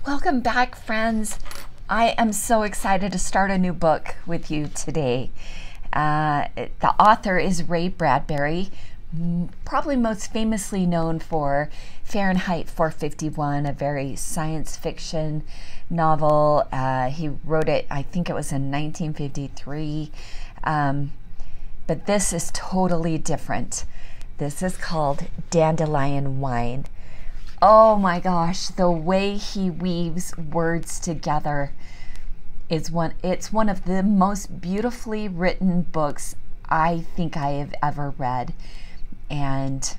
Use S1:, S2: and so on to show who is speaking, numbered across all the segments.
S1: Welcome back, friends. I am so excited to start a new book with you today. The author is Ray Bradbury, probably most famously known for Fahrenheit 451, a very science fiction novel. He wrote it, I think it was in 1953. But this is totally different. This is called Dandelion Wine. Oh my gosh, the way he weaves words together it's one of the most beautifully written books I think I have ever read, and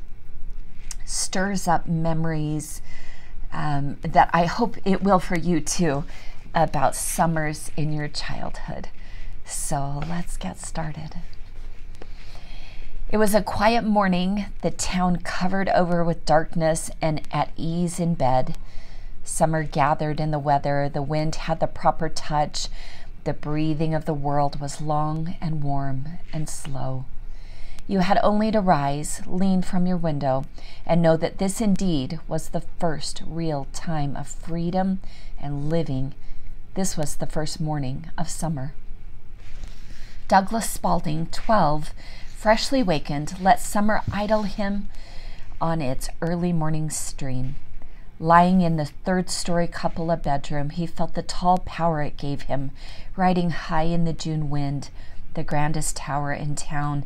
S1: stirs up memories that I hope it will for you too, about summers in your childhood. So let's get started. It was a quiet morning, the town covered over with darkness and at ease in bed. Summer gathered in the weather, the wind had the proper touch, the breathing of the world was long and warm and slow. You had only to rise, lean from your window, and know that this indeed was the first real time of freedom and living. This was the first morning of summer. Douglas Spaulding, 12, freshly wakened, let summer idle him on its early morning stream. Lying in the third-story cupola bedroom, he felt the tall power it gave him, riding high in the June wind, the grandest tower in town.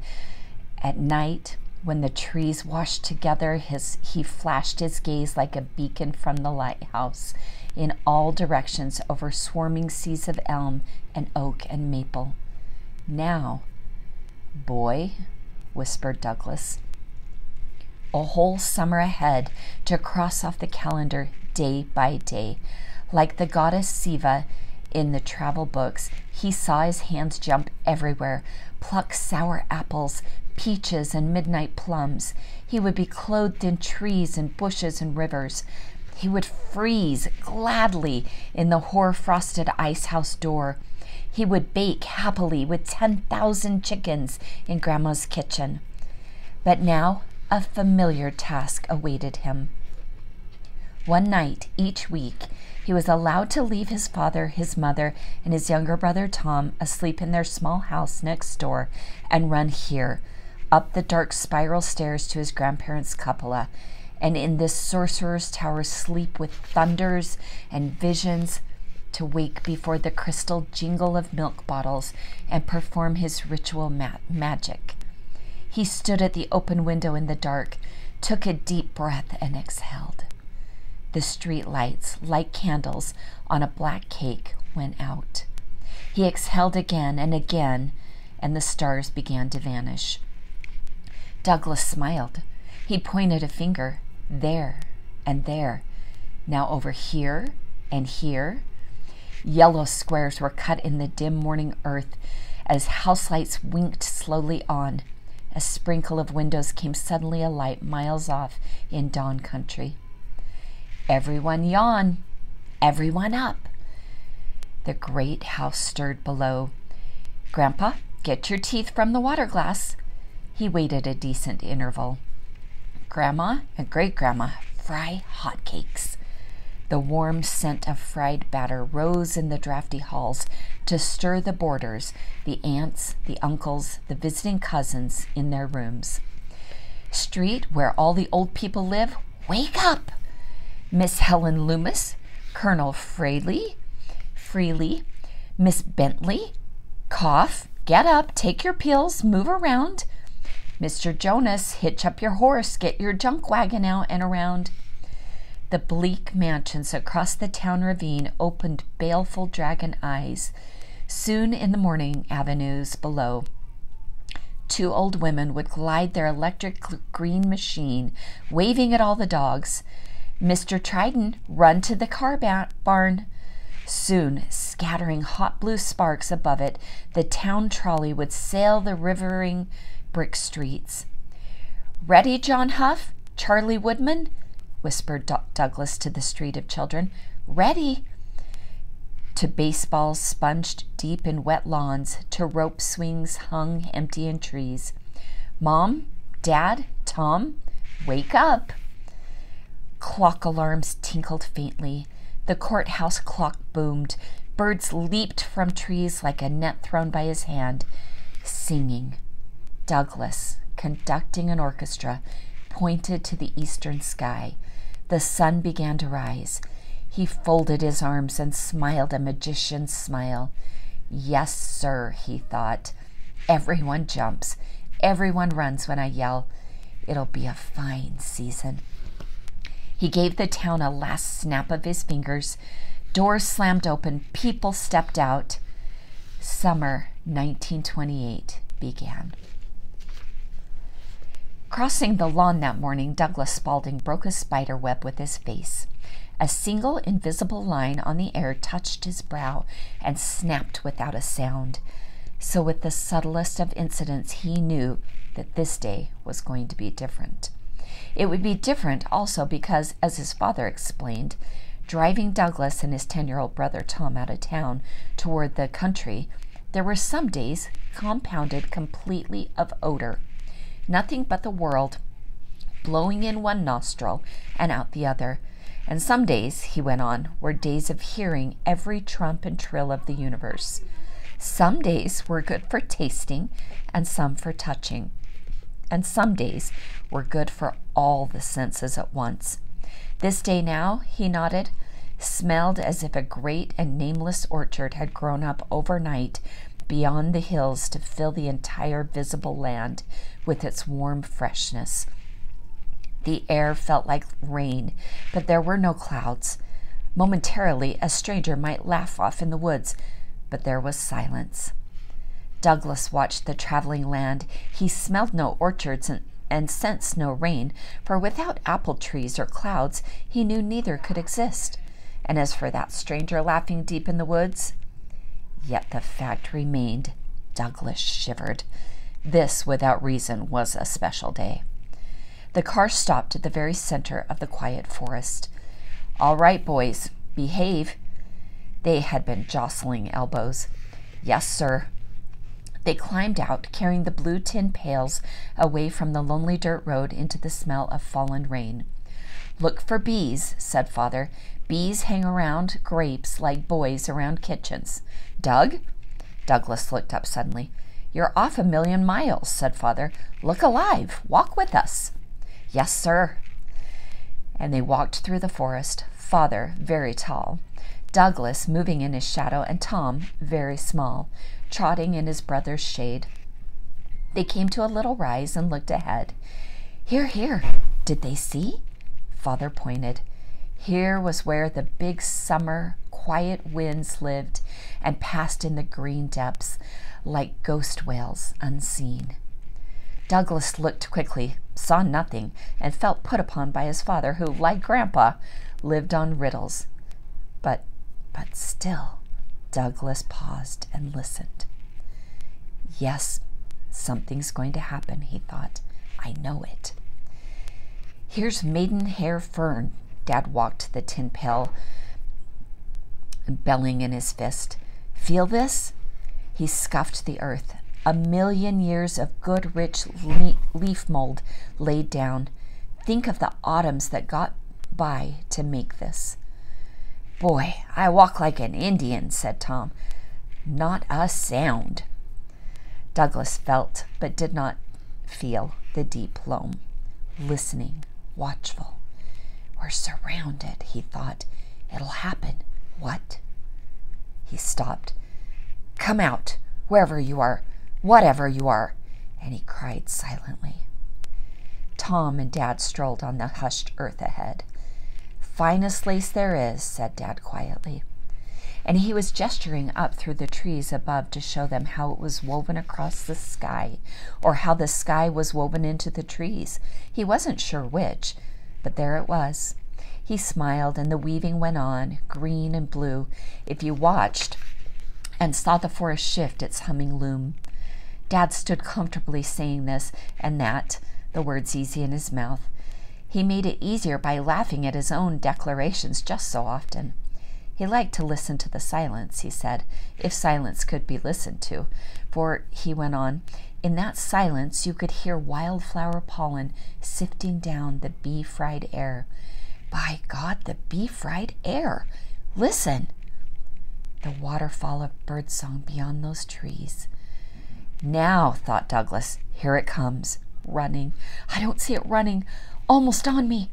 S1: At night, when the trees washed together, he flashed his gaze like a beacon from the lighthouse in all directions over swarming seas of elm and oak and maple. Now, boy, whispered Douglas. A whole summer ahead to cross off the calendar day by day. Like the goddess Siva in the travel books, he saw his hands jump everywhere, pluck sour apples, peaches, and midnight plums. He would be clothed in trees and bushes and rivers. He would freeze gladly in the hoar-frosted ice-house door. He would bake happily with 10,000 chickens in Grandma's kitchen. But now a familiar task awaited him. One night each week, he was allowed to leave his father, his mother, and his younger brother Tom asleep in their small house next door and run here, up the dark spiral stairs to his grandparents' cupola, and in this sorcerer's tower sleep with thunders and visions, to wake before the crystal jingle of milk bottles and perform his ritual magic. He stood at the open window in the dark, took a deep breath, and exhaled. The street lights, like candles on a black cake, went out. He exhaled again, and the stars began to vanish. Douglas smiled. He pointed a finger, there and there. Now over here and here. Yellow squares were cut in the dim morning earth as house lights winked slowly on. A sprinkle of windows came suddenly alight miles off in dawn country. Everyone yawn, everyone up. The great house stirred below. Grandpa, get your teeth from the water glass. He waited a decent interval. Grandma and great-grandma, fry hot cakes. The warm scent of fried batter rose in the drafty halls to stir the boarders, the aunts, the uncles, the visiting cousins in their rooms. Street, where all the old people live, wake up! Miss Helen Loomis, Colonel Freely, Miss Bentley, cough, get up, take your pills, move around. Mr. Jonas, hitch up your horse, get your junk wagon out and around. The bleak mansions across the town ravine opened baleful dragon eyes. Soon in the morning avenues below, two old women would glide their electric green machine, waving at all the dogs. Mr. Trident, run to the car barn. Soon, scattering hot blue sparks above it, the town trolley would sail the rivering brick streets. Ready, John Huff? Charlie Woodman? Whispered Douglas to the street of children. Ready. To baseballs sponged deep in wet lawns, to rope swings hung empty in trees. Mom, Dad, Tom, wake up. Clock alarms tinkled faintly. The courthouse clock boomed. Birds leaped from trees like a net thrown by his hand, singing. Douglas, conducting an orchestra, pointed to the eastern sky. The sun began to rise. He folded his arms and smiled a magician's smile. Yes, sir, he thought. Everyone jumps. Everyone runs when I yell. It'll be a fine season. He gave the town a last snap of his fingers. Doors slammed open. People stepped out. Summer 1928 began. Crossing the lawn that morning, Douglas Spaulding broke a spider web with his face. A single invisible line on the air touched his brow and snapped without a sound. So with the subtlest of incidents, he knew that this day was going to be different. It would be different also because, as his father explained, driving Douglas and his 10-year-old brother Tom out of town toward the country, there were some days compounded completely of odor. Nothing but the world, blowing in one nostril and out the other. And some days, he went on, were days of hearing every trump and trill of the universe. Some days were good for tasting and some for touching. And some days were good for all the senses at once. This day now, he nodded, smelled as if a great and nameless orchard had grown up overnight beyond the hills to fill the entire visible land with its warm freshness. The air felt like rain, but there were no clouds. Momentarily, a stranger might laugh off in the woods, but there was silence. Douglas watched the traveling land. He smelled no orchards and sensed no rain, for without apple trees or clouds, he knew neither could exist. And as for that stranger laughing deep in the woods, yet the fact remained. Douglas shivered. This, without reason, was a special day. The car stopped at the very center of the quiet forest. All right, boys, behave. They had been jostling elbows. Yes, sir. They climbed out, carrying the blue tin pails away from the lonely dirt road into the smell of fallen rain. Look for bees, said Father. Bees hang around grapes like boys around kitchens. Doug? Douglas looked up suddenly. You're off 1,000,000 miles, said Father. Look alive. Walk with us. Yes, sir. And they walked through the forest, Father very tall, Douglas moving in his shadow, and Tom very small, trotting in his brother's shade. They came to a little rise and looked ahead. Here, here. Did they see? Father pointed. Here was where the big summer quiet winds lived and passed in the green depths like ghost whales unseen. Douglas looked quickly, saw nothing, and felt put upon by his father, who, like Grandpa, lived on riddles. But still, Douglas paused and listened. Yes, something's going to happen, he thought. I know it. Here's maidenhair fern. Dad walked the tin pail, belling in his fist. Feel this? He scuffed the earth. 1,000,000 years of good, rich leaf mold laid down. Think of the autumns that got by to make this. Boy, I walk like an Indian, said Tom. Not a sound. Douglas felt, but did not feel, the deep loam. Listening, watchful. We're surrounded, he thought. It'll happen. What? He stopped. Come out, wherever you are. Whatever you are, and he cried silently. Tom and Dad strolled on the hushed earth ahead. Finest lace there is, said Dad quietly. And he was gesturing up through the trees above to show them how it was woven across the sky, or how the sky was woven into the trees. He wasn't sure which, but there it was. He smiled, and the weaving went on, green and blue, if you watched and saw the forest shift its humming loom. Dad stood comfortably saying this and that, the words easy in his mouth. He made it easier by laughing at his own declarations just so often. He liked to listen to the silence, he said, if silence could be listened to, for, he went on, in that silence you could hear wildflower pollen sifting down the bee-fried air. By God, the bee-fried air! Listen! The waterfall of birdsong beyond those trees. Now, thought Douglas, here it comes, running. I don't see it running, almost on me.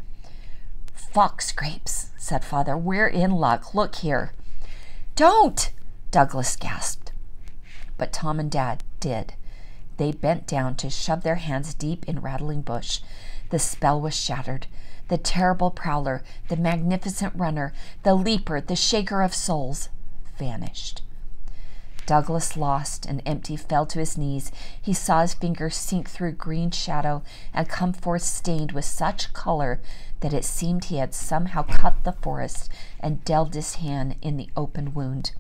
S1: Fox scrapes, said Father. We're in luck. Look here. Don't! Douglas gasped. But Tom and Dad did. They bent down to shove their hands deep in rattling bush. The spell was shattered. The terrible prowler, the magnificent runner, the leaper, the shaker of souls, vanished. Douglas, lost and empty, fell to his knees. He saw his fingers sink through green shadow and come forth stained with such color that it seemed he had somehow cut the forest and delved his hand in the open wound.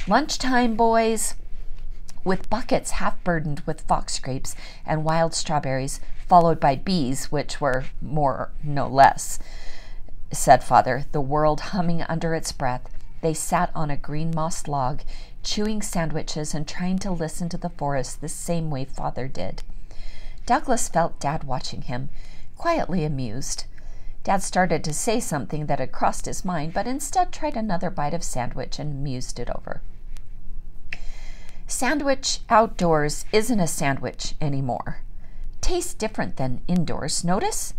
S1: Lunchtime, boys! With buckets half burdened with fox scrapes and wild strawberries, followed by bees, which were more, no less, said Father, the world humming under its breath, they sat on a green moss log, chewing sandwiches and trying to listen to the forest the same way Father did. Douglas felt Dad watching him, quietly amused. Dad started to say something that had crossed his mind, but instead tried another bite of sandwich and mused it over. Sandwich outdoors isn't a sandwich anymore. Tastes different than indoors, notice?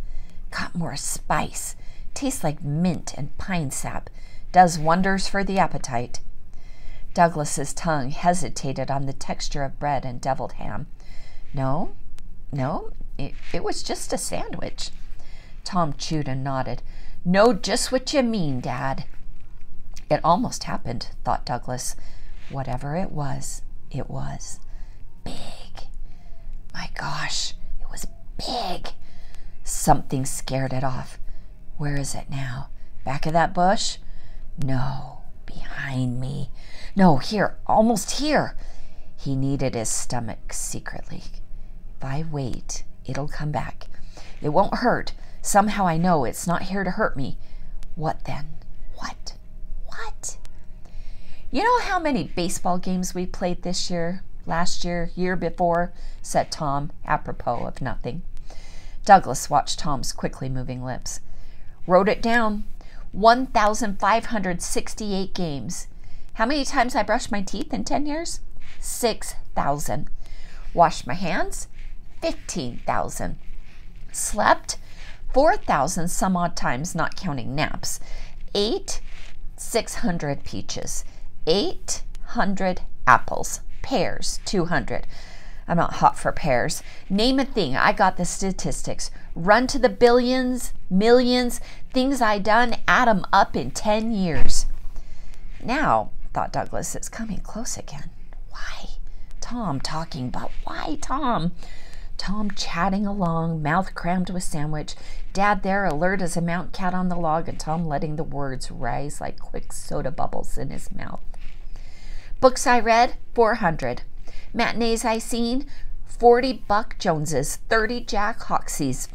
S1: Got more spice. Tastes like mint and pine sap. Does wonders for the appetite. Douglas's tongue hesitated on the texture of bread and deviled ham. No, it was just a sandwich. Tom chewed and nodded. Know just what you mean, Dad. It almost happened, thought Douglas. Whatever it was big. My gosh, it was big. Something scared it off. Where is it now? Back of that bush? No, behind me. No, here, almost here. He kneaded his stomach secretly. If I wait, it'll come back. It won't hurt. Somehow I know it's not here to hurt me. What then? What? You know how many baseball games we played this year, last year, year before? Said Tom, apropos of nothing. Douglas watched Tom's quickly moving lips. Wrote it down. 1,568 games. How many times I brushed my teeth in 10 years? 6,000. Washed my hands? 15,000. Slept? 4,000 some odd times, not counting naps. Ate? 600 peaches. 800 apples. Pears? 200. I'm not hot for pears. Name a thing. I got the statistics. Run to the billions, millions, things I done, add 'em up in 10 years. Now, thought Douglas, it's coming close again. Why? Tom talking, but why Tom? Tom chatting along, mouth crammed with sandwich, Dad there alert as a mountain cat on the log, and Tom letting the words rise like quick soda bubbles in his mouth. Books I read, 400. Matinees I seen, 40 Buck Joneses, 30 Jack Hoxies,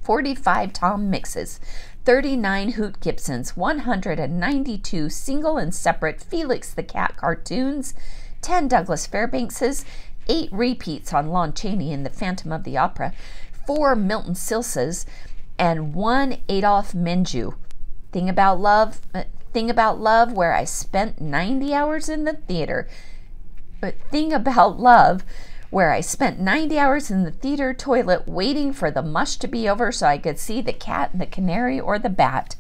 S1: 45 Tom Mixes, 39 Hoot Gibsons, 192 single and separate Felix the Cat cartoons, 10 Douglas Fairbankses, 8 repeats on Lon Chaney in The Phantom of the Opera, 4 Milton Silses, and 1 Adolph Menjou. Thing about love, where I spent 90 hours in the theater. But Thing About Love, where I spent 90 hours in the theater toilet waiting for the mush to be over so I could see the cat and the canary or the bat.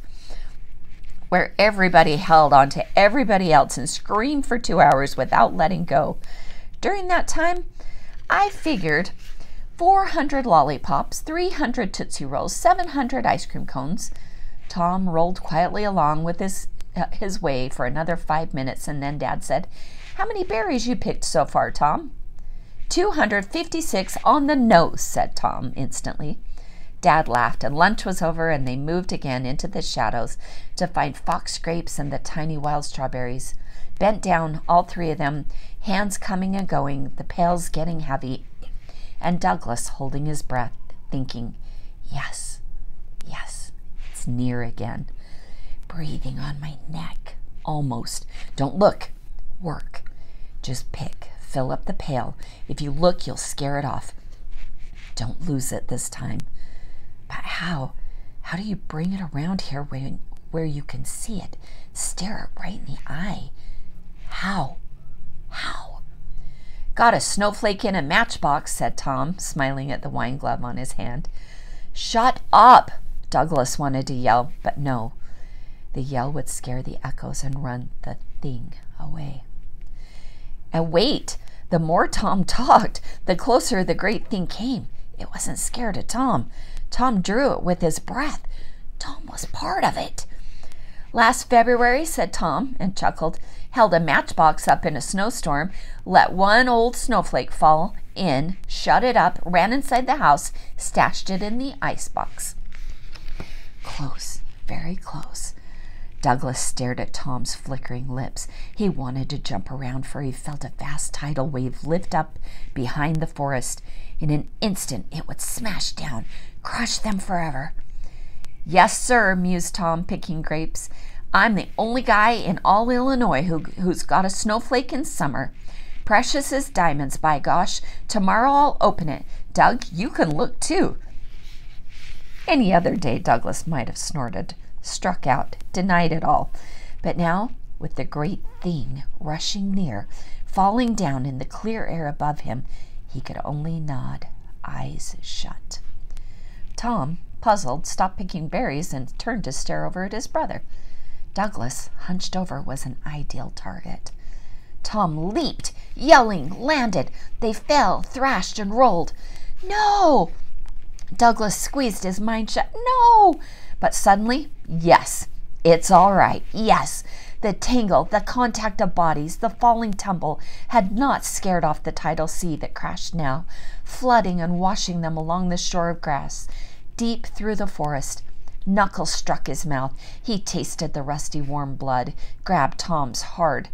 S1: Where everybody held on to everybody else and screamed for 2 hours without letting go. During that time, I figured 400 lollipops, 300 Tootsie Rolls, 700 ice cream cones. Tom rolled quietly along with his way for another 5 minutes, and then Dad said, How many berries you picked so far, Tom? 256 on the nose, said Tom instantly. Dad laughed, and lunch was over, and they moved again into the shadows to find fox scrapes and the tiny wild strawberries. Bent down, all 3 of them, hands coming and going, the pails getting heavy, and Douglas holding his breath, thinking, yes, it's near again. Breathing on my neck, almost. Don't look, work. Just pick, fill up the pail. If you look, you'll scare it off. Don't lose it this time. But how? How do you bring it around here where you can see it. Stare it right in the eye. How? How? Got a snowflake in a matchbox, said Tom, smiling at the wine glove on his hand. Shut up, Douglas wanted to yell, but no. The yell would scare the echoes and run the thing away. And wait, the more Tom talked, the closer the great thing came. It wasn't scared of Tom. Tom drew it with his breath. Tom was part of it. Last February, said Tom, and chuckled, held a matchbox up in a snowstorm, let one old snowflake fall in, shut it up, ran inside the house, stashed it in the icebox. Close, very close. Douglas stared at Tom's flickering lips. He wanted to jump around, for he felt a vast tidal wave lift up behind the forest. In an instant, it would smash down, crush them forever. Yes, sir, mused Tom, picking grapes. I'm the only guy in all Illinois who's got a snowflake in summer. Precious as diamonds, by gosh. Tomorrow I'll open it. Doug, you can look too. Any other day, Douglas might have snorted, struck out, denied it all. But now, with the great thing rushing near, falling down in the clear air above him, he could only nod, eyes shut. Tom, puzzled, stopped picking berries and turned to stare over at his brother. Douglas, hunched over, was an ideal target. Tom leaped, yelling, landed. They fell, thrashed, and rolled. No! Douglas squeezed his mind shut. No! But suddenly, yes, it's all right. Yes, the tangle, the contact of bodies, the falling tumble had not scared off the tidal sea that crashed now, flooding and washing them along the shore of grass, deep through the forest. Knuckles struck his mouth. He tasted the rusty warm blood, grabbed Tom hard,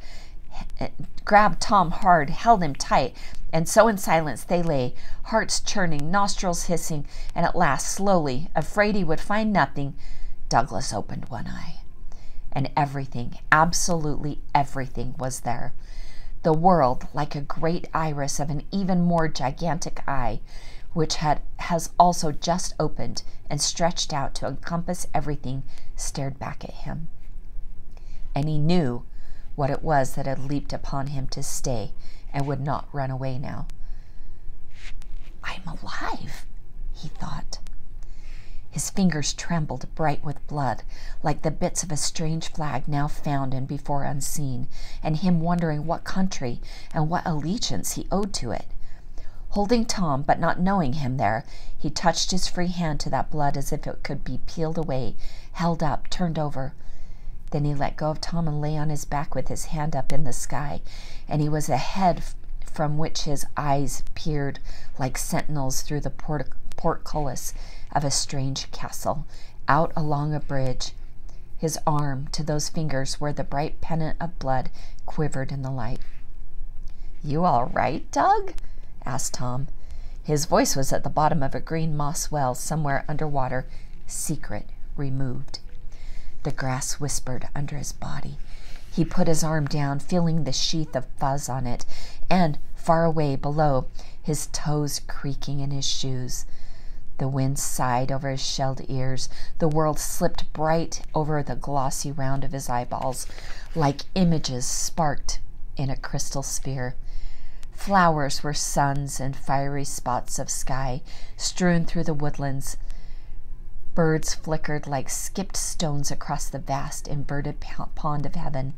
S1: held him tight, and so in silence they lay, hearts churning, nostrils hissing, and at last, slowly, afraid he would find nothing, Douglas opened one eye. And everything, absolutely everything, was there. The world, like a great iris of an even more gigantic eye, which has also just opened and stretched out to encompass everything, stared back at him. And he knew what it was that had leaped upon him to stay and would not run away now. I'm alive, he thought. His fingers trembled, bright with blood, like the bits of a strange flag now found and before unseen, and him wondering what country and what allegiance he owed to it. Holding Tom, but not knowing him there, he touched his free hand to that blood as if it could be peeled away, held up, turned over. Then he let go of Tom and lay on his back with his hand up in the sky, and he was ahead from which his eyes peered like sentinels through the portcullis of a strange castle, out along a bridge. His arm to those fingers where the bright pennant of blood quivered in the light. You all right, Doug? Asked Tom. His voice was at the bottom of a green moss well somewhere underwater, secret, removed. The grass whispered under his body. He put his arm down, feeling the sheath of fuzz on it, and, far away below, his toes creaking in his shoes. The wind sighed over his shelled ears. The world slipped bright over the glossy round of his eyeballs, like images sparked in a crystal sphere. Flowers were suns and fiery spots of sky strewn through the woodlands. Birds flickered like skipped stones across the vast inverted pond of heaven.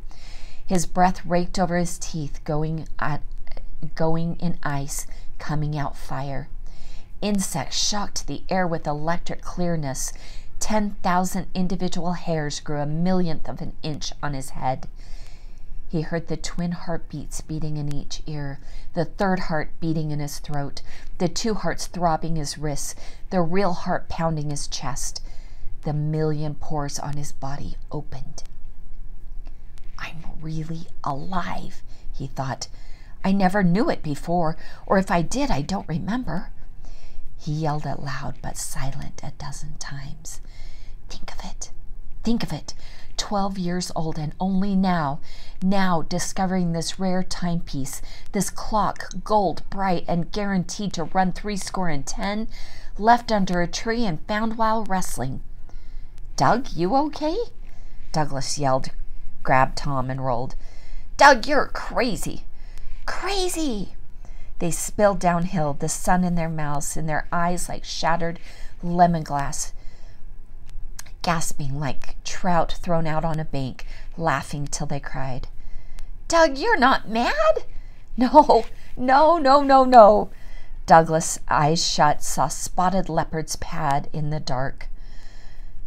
S1: His breath raked over his teeth, going in ice, coming out fire. Insects shocked the air with electric clearness. 10,000 individual hairs grew a millionth of an inch on his head. He heard the twin heartbeats beating in each ear, the third heart beating in his throat, the two hearts throbbing his wrists, the real heart pounding his chest. The million pores on his body opened. I'm really alive, he thought. I never knew it before, or if I did, I don't remember. He yelled it loud but silent a dozen times. Think of it. Think of it. 12 years old, and only now discovering this rare timepiece, this clock, gold, bright, and guaranteed to run 70, left under a tree and found while wrestling. Doug, you okay? Douglas yelled, grabbed Tom, and rolled. Doug, you're crazy. Crazy! They spilled downhill, the sun in their mouths, in their eyes like shattered lemon glass, gasping like trout thrown out on a bank, laughing till they cried. Doug, you're not mad? No, no, no, no, no. Douglas, eyes shut, saw spotted leopard's pad in the dark.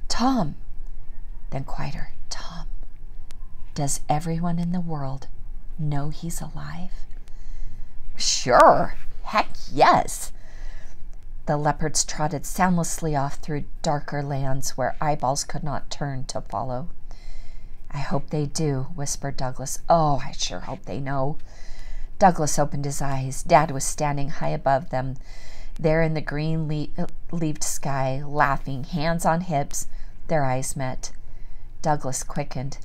S1: Tom, then quieter, Tom, does everyone in the world know he's alive? Sure, heck yes. The leopards trotted soundlessly off through darker lands where eyeballs could not turn to follow. I hope they do, whispered Douglas. Oh, I sure hope they know. Douglas opened his eyes. Dad was standing high above them, there in the green-leaved sky, laughing, hands on hips. Their eyes met. Douglas quickened.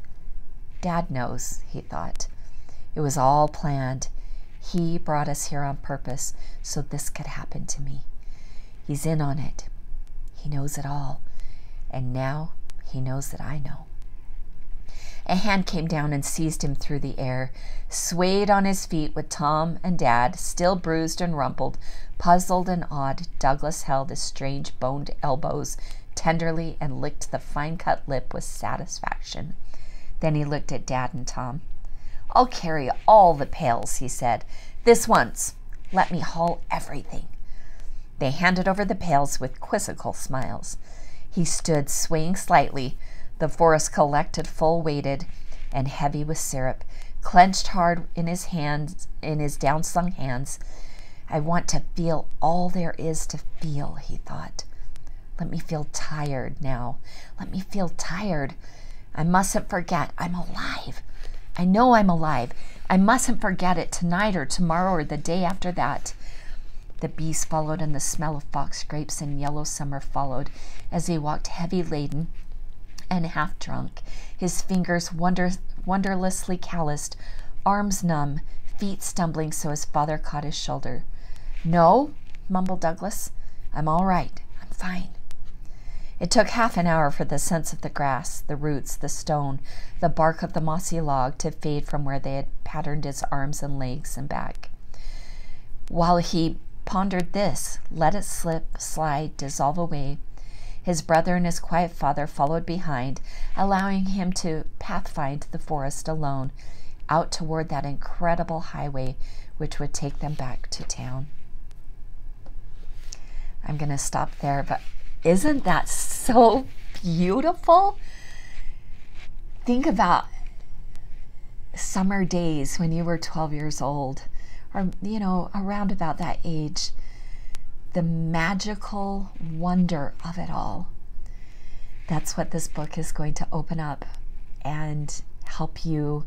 S1: Dad knows, he thought. It was all planned. He brought us here on purpose so this could happen to me. He's in on it. He knows it all. And now he knows that I know. A hand came down and seized him through the air, swayed on his feet with Tom and Dad, still bruised and rumpled, puzzled and awed. Douglas held his strange boned elbows tenderly and licked the fine-cut lip with satisfaction. Then he looked at Dad and Tom. I'll carry all the pails, he said. This once. Let me haul everything. They handed over the pails with quizzical smiles. He stood swaying slightly, the forest collected full-weighted and heavy with syrup, clenched hard in his hands, in his downslung hands. I want to feel all there is to feel, he thought. Let me feel tired now. Let me feel tired. I mustn't forget I'm alive. I know I'm alive. I mustn't forget it tonight or tomorrow or the day after that. The bees followed, and the smell of fox grapes and yellow summer followed as he walked heavy-laden and half-drunk, his fingers wonderlessly calloused, arms numb, feet stumbling so his father caught his shoulder. No, mumbled Douglas. I'm all right. I'm fine. It took half an hour for the scents of the grass, the roots, the stone, the bark of the mossy log to fade from where they had patterned his arms and legs and back. While he pondered this, let it slip, slide, dissolve away, his brother and his quiet father followed behind, allowing him to pathfind the forest alone, out toward that incredible highway which would take them back to town. I'm going to stop there, but isn't that so beautiful? Think about summer days when you were 12 years old, or, around about that age. The magical wonder of it all. That's what this book is going to open up and help you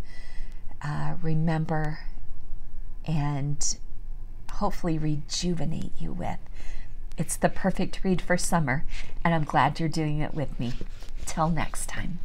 S1: remember and hopefully rejuvenate you with. It's the perfect read for summer, and I'm glad you're doing it with me. Till next time.